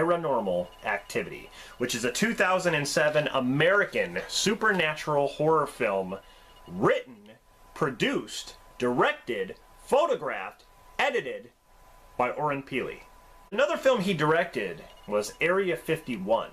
Paranormal Activity, which is a 2007 American supernatural horror film written, produced, directed, photographed, edited by Oren Peli. Another film he directed was Area 51,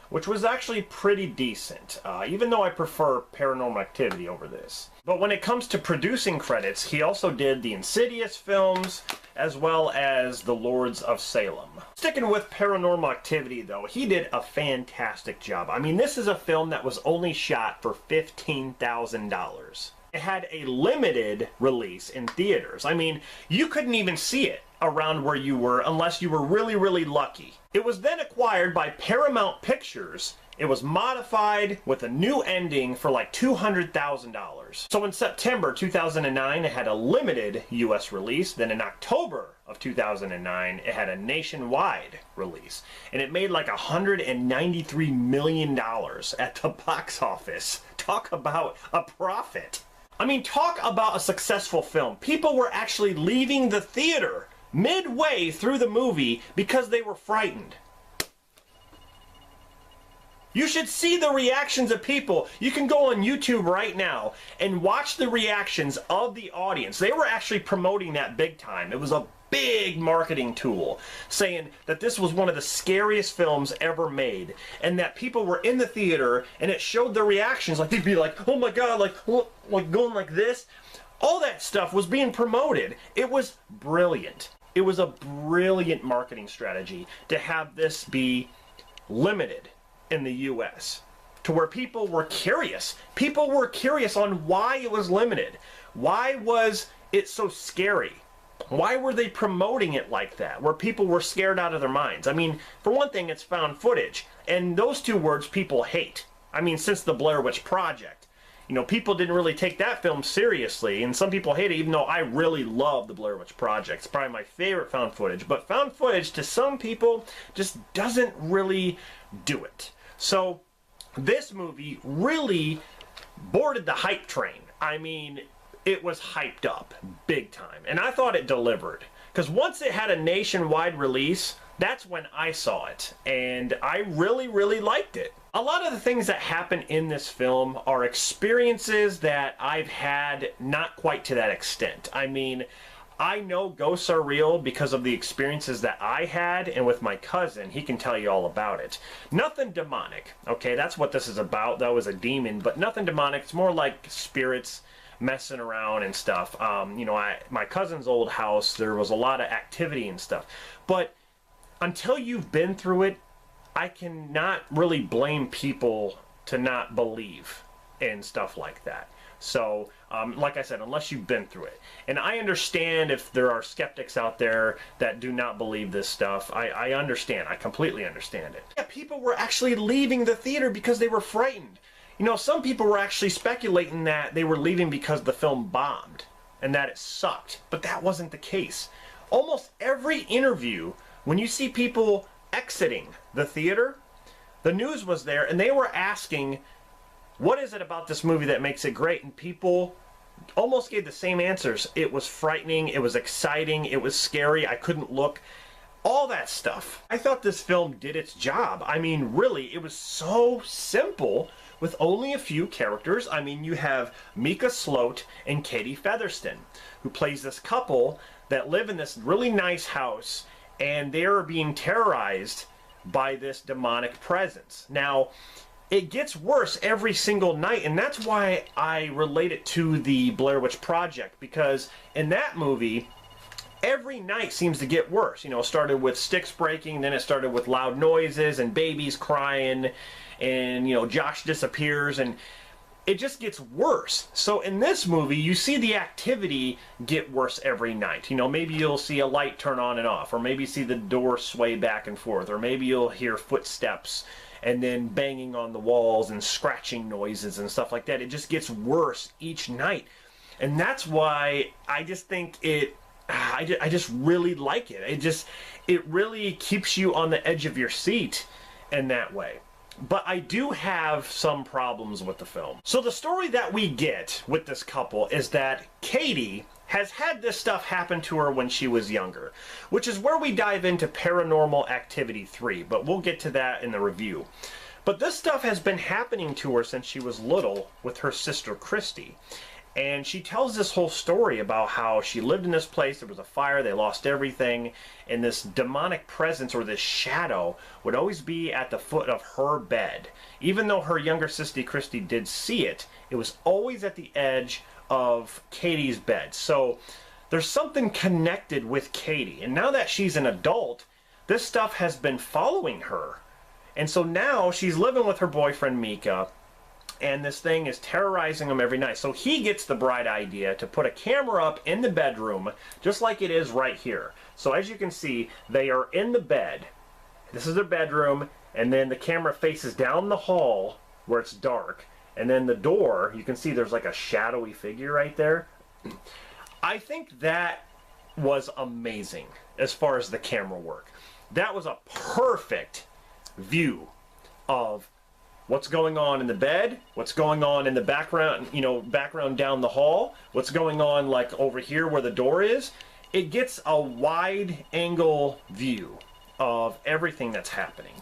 which was actually pretty decent, even though I prefer Paranormal Activity over this. But when it comes to producing credits, he also did the Insidious films, as well as The Lords of Salem. Sticking with Paranormal Activity, though, he did a fantastic job. I mean, this is a film that was only shot for $15,000. It had a limited release in theaters. I mean, you couldn't even see it around where you were unless you were really, really lucky. It was then acquired by Paramount Pictures. It was modified with a new ending for like $200,000. So in September 2009, it had a limited US release. Then in October of 2009, it had a nationwide release. And it made like $193 million at the box office. Talk about a profit. I mean, talk about a successful film. People were actually leaving the theater midway through the movie because they were frightened. You should see the reactions of people. You can go on YouTube right now and watch the reactions of the audience. They were actually promoting that big time. It was a big marketing tool, saying that this was one of the scariest films ever made, and that people were in the theater and it showed the reactions. Like, they'd be like, oh my god, like going like this. All that stuff was being promoted. It was brilliant. It was a brilliant marketing strategy to have this be limited in the US, to where people were curious. People were curious on why it was limited. Why was it so scary? Why were they promoting it like that, where people were scared out of their minds? I mean, for one thing, it's found footage, and those two words people hate. I mean, since the Blair Witch Project. You know, people didn't really take that film seriously, and some people hate it, even though I really love the Blair Witch Project. It's probably my favorite found footage. But found footage, to some people, just doesn't really do it. So, this movie really boarded the hype train. I mean, it was hyped up big time. And I thought it delivered. Because once it had a nationwide release, that's when I saw it. And I really, really liked it. A lot of the things that happen in this film are experiences that I've had not quite to that extent. I mean, I know ghosts are real because of the experiences that I had, and with my cousin, he can tell you all about it. Nothing demonic, okay? That's what this is about. That was a demon, but nothing demonic. It's more like spirits messing around and stuff. You know, my cousin's old house, there was a lot of activity and stuff. But until you've been through it, I cannot really blame people to not believe in stuff like that. So, like I said, unless you've been through it. And I understand if there are skeptics out there that do not believe this stuff. I understand. I completely understand it. Yeah, people were actually leaving the theater because they were frightened. You know, some people were actually speculating that they were leaving because the film bombed and that it sucked. But that wasn't the case. Almost every interview, when you see people exiting the theater, the news was there and they were asking, what is it about this movie that makes it great? And people almost gave the same answers. It was frightening, it was exciting, it was scary, I couldn't look. All that stuff. I thought this film did its job. I mean, really, it was so simple with only a few characters. I mean, you have Mika Sloat and Katie Featherston, who plays this couple that live in this really nice house, and they're being terrorized by this demonic presence. Now, it gets worse every single night, and that's why I relate it to the Blair Witch Project, because in that movie, every night seems to get worse. You know, it started with sticks breaking, then it started with loud noises and babies crying, and, you know, Josh disappears, and it just gets worse. So in this movie, you see the activity get worse every night. You know, maybe you'll see a light turn on and off, or maybe see the door sway back and forth, or maybe you'll hear footsteps and then banging on the walls and scratching noises and stuff like that. It just gets worse each night. And that's why I just think I just really like it. It really keeps you on the edge of your seat in that way. But I do have some problems with the film. So the story that we get with this couple is that Katie has had this stuff happen to her when she was younger, which is where we dive into Paranormal Activity 3, but we'll get to that in the review. But this stuff has been happening to her since she was little with her sister Christy. And she tells this whole story about how she lived in this place, there was a fire, they lost everything, and this demonic presence or this shadow would always be at the foot of her bed. Even though her younger sister Christy did see it, it was always at the edge of Katie's bed. So there's something connected with Katie. And now that she's an adult, this stuff has been following her. And so now she's living with her boyfriend Mika, and this thing is terrorizing him every night. So he gets the bright idea to put a camera up in the bedroom, just like it is right here. So as you can see, they are in the bed. This is their bedroom, and then the camera faces down the hall where it's dark. And then the door, you can see there's like a shadowy figure right there. I think that was amazing as far as the camera work. That was a perfect view of what's going on in the bed, what's going on in the background, background down the hall, what's going on like over here where the door is. It gets a wide angle view of everything that's happening.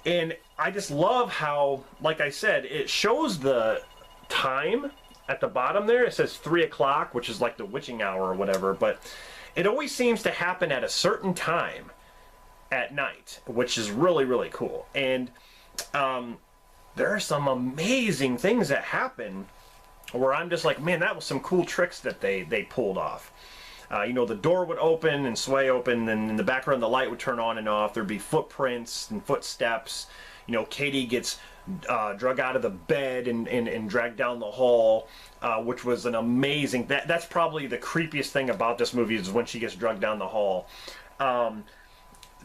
And I just love how, like I said, it shows the time at the bottom there. It says 3 o'clock, which is like the witching hour or whatever, but it always seems to happen at a certain time at night, which is really, really cool. And there are some amazing things that happen where I'm just like, man, that was some cool tricks that they pulled off. The door would open and sway open, and in the background the light would turn on and off. There'd be footprints and footsteps. Katie gets drug out of the bed and dragged down the hall, which was an amazing... That's probably the creepiest thing about this movie is when she gets dragged down the hall.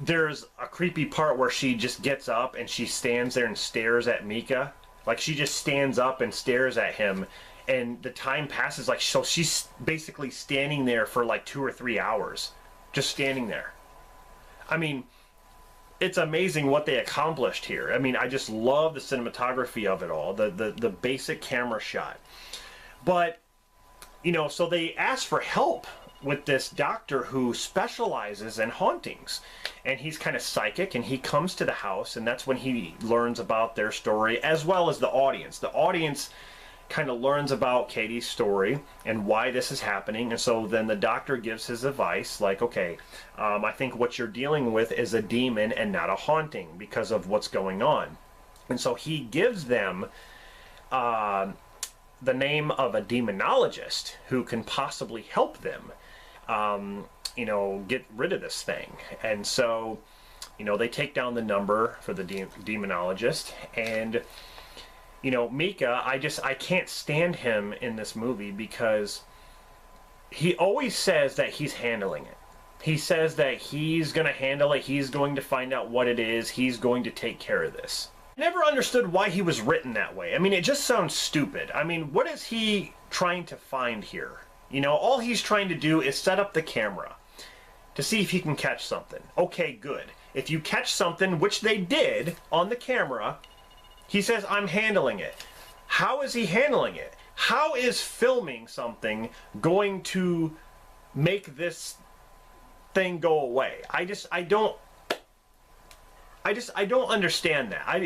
There's a creepy part where she just gets up and she stands there and stares at Mika. Like, she just stands up and stares at him, and the time passes. Like, so she's basically standing there for like 2 or 3 hours. Just standing there. I mean, it's amazing what they accomplished here. I mean, I just love the cinematography of it all. The basic camera shot. But, so they asked for help with this doctor who specializes in hauntings, and he's kind of psychic, and he comes to the house, and that's when he learns about their story, as well as the audience. The audience kind of learns about Katie's story and why this is happening, and so then the doctor gives his advice, like, okay, I think what you're dealing with is a demon and not a haunting because of what's going on. And so he gives them the name of a demonologist who can possibly help them get rid of this thing. And so, they take down the number for the demonologist, and, Mika, I can't stand him in this movie because he always says that he's handling it. He says that he's going to handle it, he's going to find out what it is, he's going to take care of this. I never understood why he was written that way. I mean, it just sounds stupid. I mean, what is he trying to find here? All he's trying to do is set up the camera to see if he can catch something. Okay, good. If you catch something, which they did on the camera, he says, I'm handling it. How is he handling it? How is filming something going to make this thing go away? I don't understand that.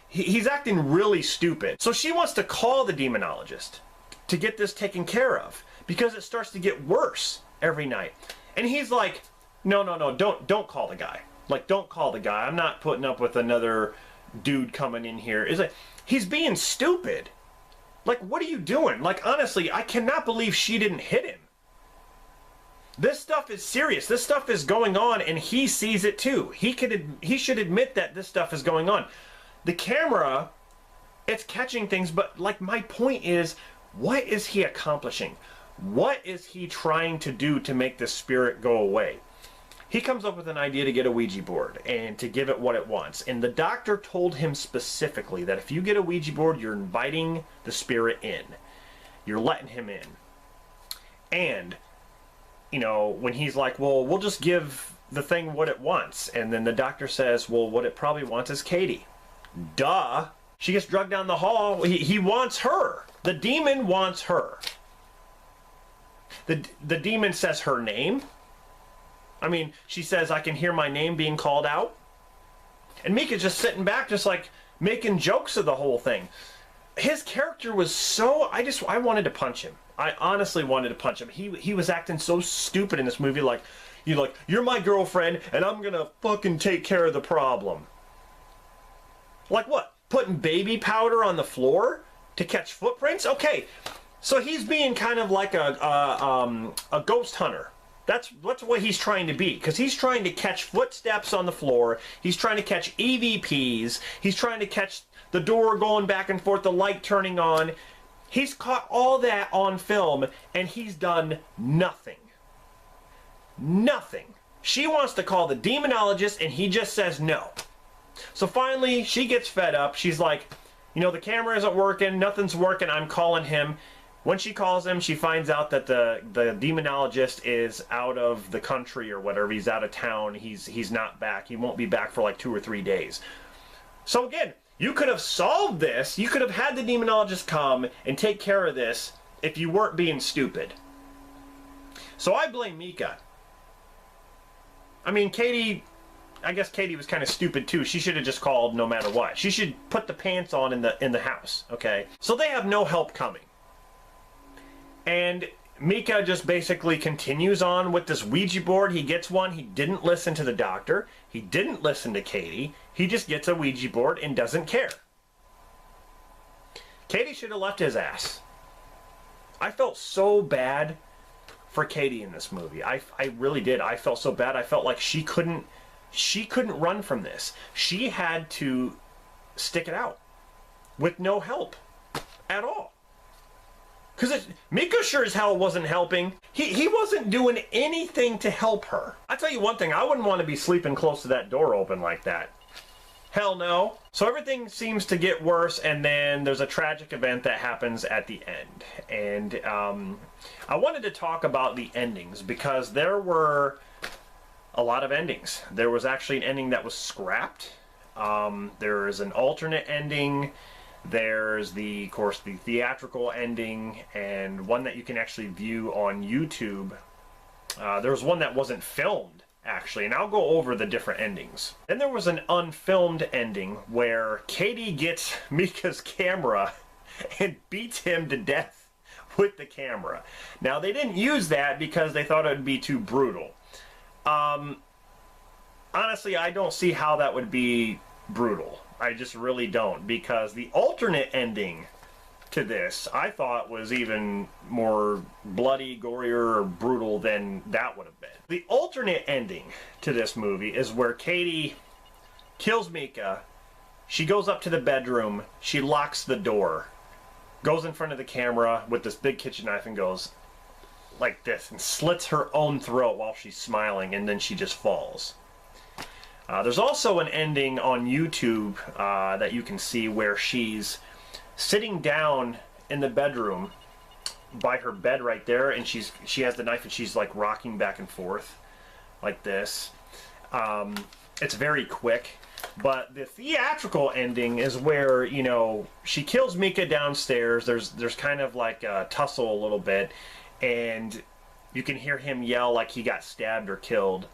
He's acting really stupid. So she wants to call the demonologist to get this taken care of, because it starts to get worse every night. And he's like, no, don't call the guy. Like, don't call the guy. I'm not putting up with another dude coming in here. It's like, he's being stupid. Like, what are you doing? Like, honestly, I cannot believe she didn't hit him. This stuff is serious. This stuff is going on, and he sees it too. He should admit that this stuff is going on. The camera, it's catching things, but like, my point is, what is he accomplishing? What is he trying to do to make this spirit go away? He comes up with an idea to get a Ouija board and to give it what it wants. And the doctor told him specifically that if you get a Ouija board, you're inviting the spirit in. You're letting him in. And, when he's like, well, we'll just give the thing what it wants. And then the doctor says, well, what it probably wants is Katie. Duh. She gets drugged down the hall. He wants her. The demon wants her. The demon says her name. I mean, she says, I can hear my name being called out. And Mika's just sitting back, just like making jokes of the whole thing. His character was so, I wanted to punch him. I honestly wanted to punch him. He was acting so stupid in this movie, like, you're my girlfriend, and I'm gonna fucking take care of the problem. Like what? Putting baby powder on the floor to catch footprints? Okay, so he's being kind of like a ghost hunter. That's what he's trying to be, because he's trying to catch footsteps on the floor. He's trying to catch EVPs. He's trying to catch the door going back and forth, the light turning on. He's caught all that on film, and he's done nothing. Nothing. She wants to call the demonologist, and he just says no. So finally, she gets fed up. She's like, the camera isn't working. Nothing's working. I'm calling him. When she calls him, she finds out that the demonologist is out of the country or whatever. He's out of town. He's not back. He won't be back for like 2 or 3 days. So again, you could have solved this. You could have had the demonologist come and take care of this if you weren't being stupid. So I blame Mika. I mean, I guess Katie was kind of stupid too. She should have just called no matter what. She should put the pants on in the house, okay? So they have no help coming. And Mika just basically continues on with this Ouija board. He gets one. He didn't listen to the doctor. He didn't listen to Katie. He just gets a Ouija board and doesn't care. Katie should have left his ass. I felt so bad for Katie in this movie. I really did. I felt so bad. I felt like she couldn't run from this. She had to stick it out with no help at all. Because Mika sure as hell wasn't helping. He wasn't doing anything to help her. I tell you one thing, I wouldn't want to be sleeping close to that door open like that. Hell no. So everything seems to get worse, and then there's a tragic event that happens at the end. And I wanted to talk about the endings, because there were a lot of endings. There was actually an ending that was scrapped. There is an alternate ending. There's of course, the theatrical ending, and one that you can actually view on YouTube. There was one that wasn't filmed, actually, and I'll go over the different endings. Then there was an unfilmed ending where Katie gets Mika's camera and beats him to death with the camera. Now, they didn't use that because they thought it would be too brutal. Honestly, I don't see how that would be brutal. I just really don't, because the alternate ending to this I thought was even more bloody, gorier, or brutal than that would have been. The alternate ending to this movie is where Katie kills Mika. She goes up to the bedroom, she locks the door, goes in front of the camera with this big kitchen knife and goes like this and slits her own throat while she's smiling, and then she just falls. There's also an ending on YouTube that you can see where she's sitting down in the bedroom by her bed right there, and she has the knife and she's like rocking back and forth like this. It's very quick, but the theatrical ending is where, she kills Mika downstairs. There's kind of like a tussle a little bit, and you can hear him yell like he got stabbed or killed.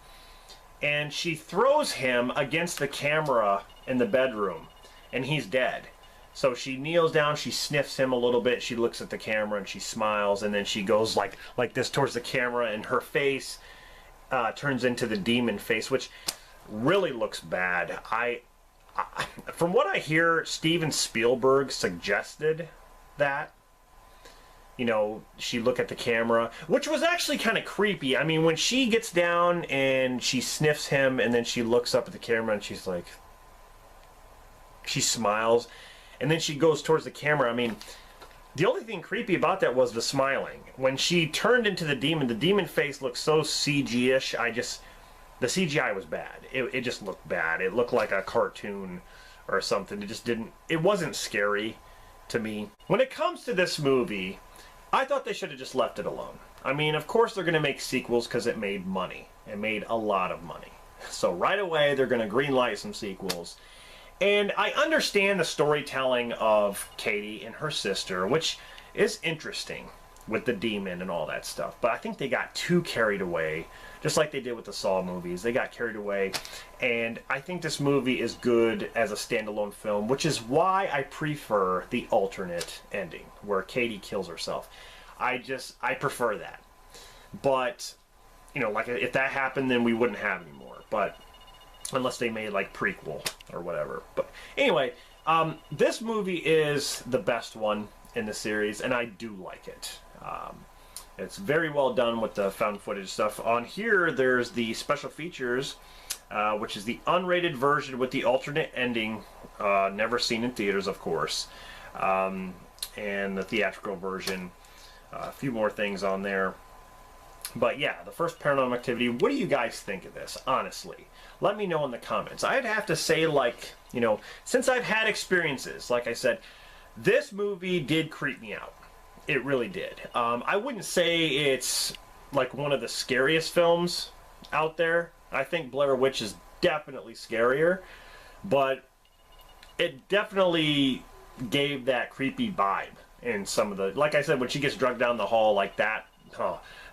And she throws him against the camera in the bedroom, and he's dead. So she kneels down, she sniffs him a little bit, she looks at the camera and she smiles, and then she goes like this towards the camera, and her face turns into the demon face, which really looks bad. From what I hear, Steven Spielberg suggested that. She look at the camera, which was actually kind of creepy. I mean, when she gets down and she sniffs him, and then she looks up at the camera and she's like, she smiles, and then she goes towards the camera. I mean, the only thing creepy about that was the smiling. When she turned into the demon face looked so CG-ish. The CGI was bad. It just looked bad. It looked like a cartoon or something. It wasn't scary to me. When it comes to this movie, I thought they should have just left it alone. I mean, of course they're going to make sequels because it made money. It made a lot of money. So right away, they're going to greenlight some sequels. And I understand the storytelling of Katie and her sister, which is interesting. with the demon and all that stuff. But I think they got too carried away, just like they did with the Saw movies. They got carried away, and I think this movie is good as a standalone film, which is why I prefer the alternate ending, where Katie kills herself. I prefer that. But, you know, like, if that happened, then we wouldn't have any more. But, unless they made, like, prequel or whatever. But, anyway, this movie is the best one in the series, and I do like it. It's very well done with the found footage stuff. On here, there's the special features, which is the unrated version with the alternate ending, never seen in theaters, of course, and the theatrical version. A few more things on there. But yeah, the first Paranormal Activity. What do you guys think of this, honestly? Let me know in the comments. I'd have to say, like, you know, since I've had experiences, like I said, this movie did creep me out. It really did. I wouldn't say it's like one of the scariest films out there. I think Blair Witch is definitely scarier, but it definitely gave that creepy vibe in some of the, like I said, when she gets drugged down the hall like that,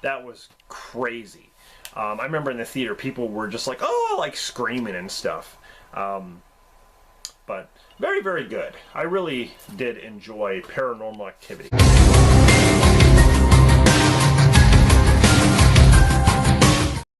that was crazy. I remember in the theater, people were just like, oh, like screaming and stuff. But very, very good. I really did enjoy Paranormal Activity.